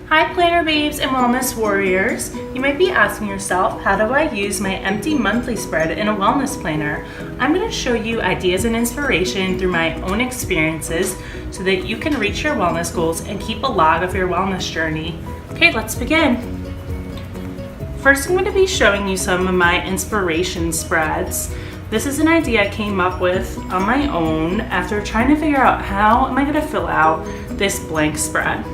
Hi planner babes and wellness warriors. You might be asking yourself, how do I use my empty monthly spread in a wellness planner? I'm going to show you ideas and inspiration through my own experiences so that you can reach your wellness goals and keep a log of your wellness journey. Okay, let's begin. First, I'm going to be showing you some of my inspiration spreads. This is an idea I came up with on my own after trying to figure out how am I going to fill out this blank spread.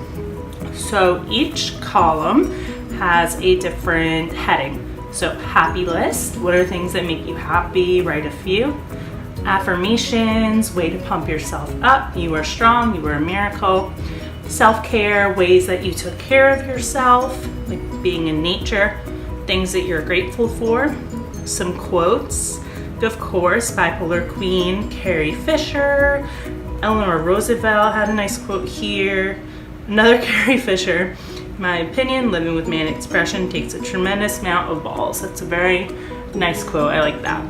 So each column has a different heading. So happy list, what are things that make you happy? Write a few. Affirmations, way to pump yourself up. You are strong, you are a miracle. Self-care, ways that you took care of yourself, like being in nature, things that you're grateful for. Some quotes, of course, bipolar queen Carrie Fisher. Eleanor Roosevelt had a nice quote here. Another Carrie Fisher, in my opinion, living with manic depression takes a tremendous amount of balls. That's a very nice quote, I like that.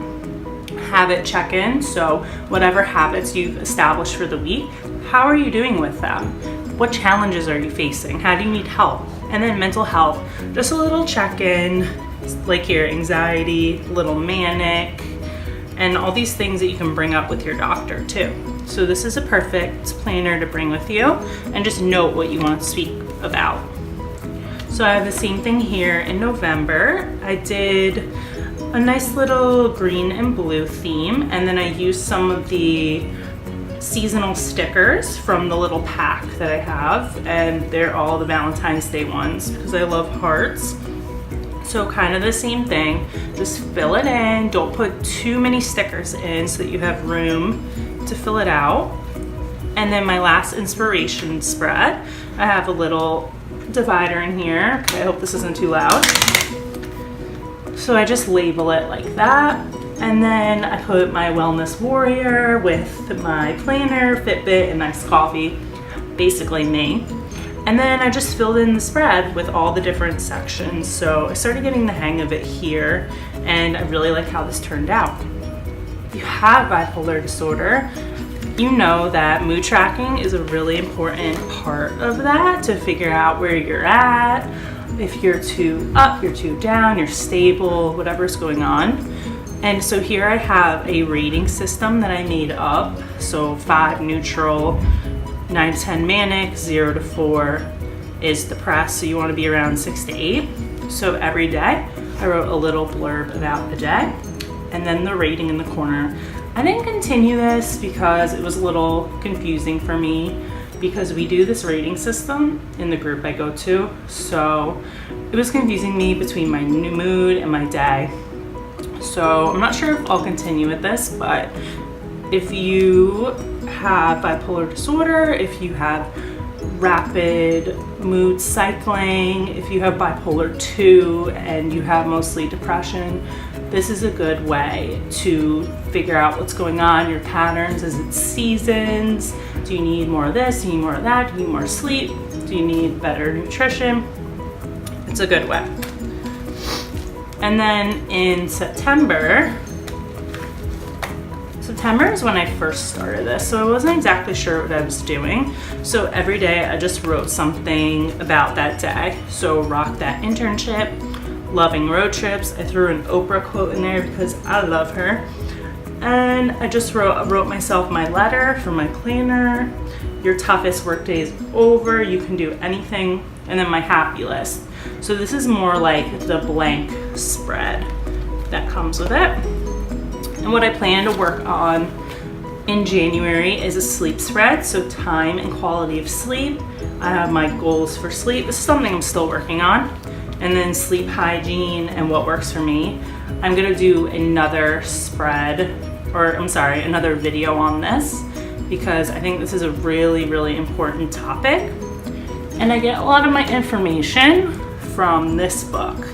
Habit check-in, so whatever habits you've established for the week, how are you doing with them? What challenges are you facing? How do you need help? And then mental health, just a little check-in, like your anxiety, a little manic, and all these things that you can bring up with your doctor too. So this is a perfect planner to bring with you and just note what you want to speak about. So I have the same thing here in November. I did a nice little green and blue theme, and then I used some of the seasonal stickers from the little pack that I have, and they're all the Valentine's Day ones because I love hearts. So kind of the same thing, just fill it in. Don't put too many stickers in so that you have room to fill it out. And then my last inspiration spread, I have a little divider in here. Okay, I hope this isn't too loud. So I just label it like that. And then I put my wellness warrior with my planner, Fitbit, and nice coffee, basically me. And then I just filled in the spread with all the different sections. So I started getting the hang of it here, and I really like how this turned out. If you have bipolar disorder, you know that mood tracking is a really important part of that to figure out where you're at. If you're too up, you're too down, you're stable, whatever's going on. And so here I have a rating system that I made up. So 5 neutral, 9 to 10 manic, 0 to 4 is depressed, so you want to be around 6 to 8. So every day I wrote a little blurb about the day and then the rating in the corner. I didn't continue this because it was a little confusing for me because we do this rating system in the group I go to, so it was confusing me between my new mood and my day. So I'm not sure if I'll continue with this, but if you have bipolar disorder, if you have rapid mood cycling, if you have bipolar 2 and you have mostly depression, this is a good way to figure out what's going on, your patterns. Is it seasons? Do you need more of this? Do you need more of that? Do you need more sleep? Do you need better nutrition? It's a good way. And then in September is when I first started this, so I wasn't exactly sure what I was doing. So every day I just wrote something about that day. So rock that internship, loving road trips. I threw an Oprah quote in there because I love her. And I just wrote myself my letter from my planner. Your toughest work day is over, you can do anything. And then my happy list. So this is more like the blank spread that comes with it. And what I plan to work on in January is a sleep spread, so time and quality of sleep. I have my goals for sleep. This is something I'm still working on. And then sleep hygiene and what works for me. I'm gonna do another another video on this because I think this is a really, really important topic. And I get a lot of my information from this book.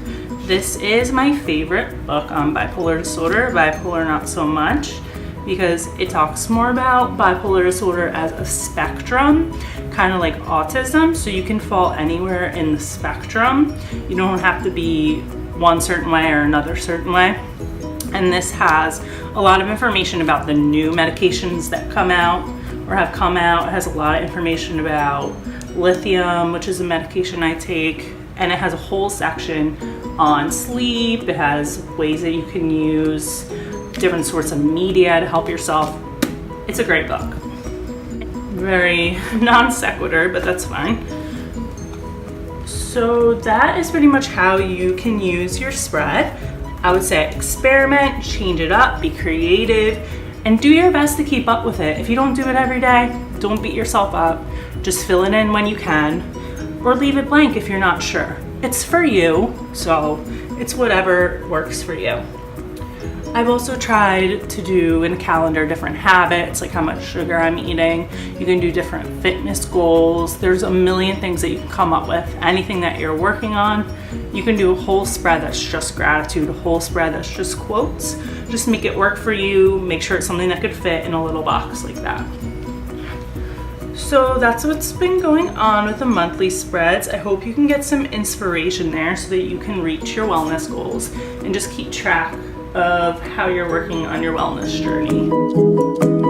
This is my favorite book on bipolar disorder, bipolar not so much, because it talks more about bipolar disorder as a spectrum, kind of like autism, so you can fall anywhere in the spectrum. You don't have to be one certain way or another certain way. And this has a lot of information about the new medications that come out or have come out. It has a lot of information about lithium, which is a medication I take, and it has a whole section on sleep. It has ways that you can use different sorts of media to help yourself. It's a great book. Very non sequitur, but that's fine. So that is pretty much how you can use your spread. I would say experiment, change it up, be creative, and do your best to keep up with it. If you don't do it every day, don't beat yourself up. Just fill it in when you can, or leave it blank if you're not sure. It's for you, so it's whatever works for you. I've also tried to do in a calendar different habits, like how much sugar I'm eating. You can do different fitness goals. There's a million things that you can come up with. Anything that you're working on, you can do a whole spread that's just gratitude, a whole spread that's just quotes. Just make it work for you. Make sure it's something that could fit in a little box like that. So that's what's been going on with the monthly spreads. I hope you can get some inspiration there so that you can reach your wellness goals and just keep track of how you're working on your wellness journey.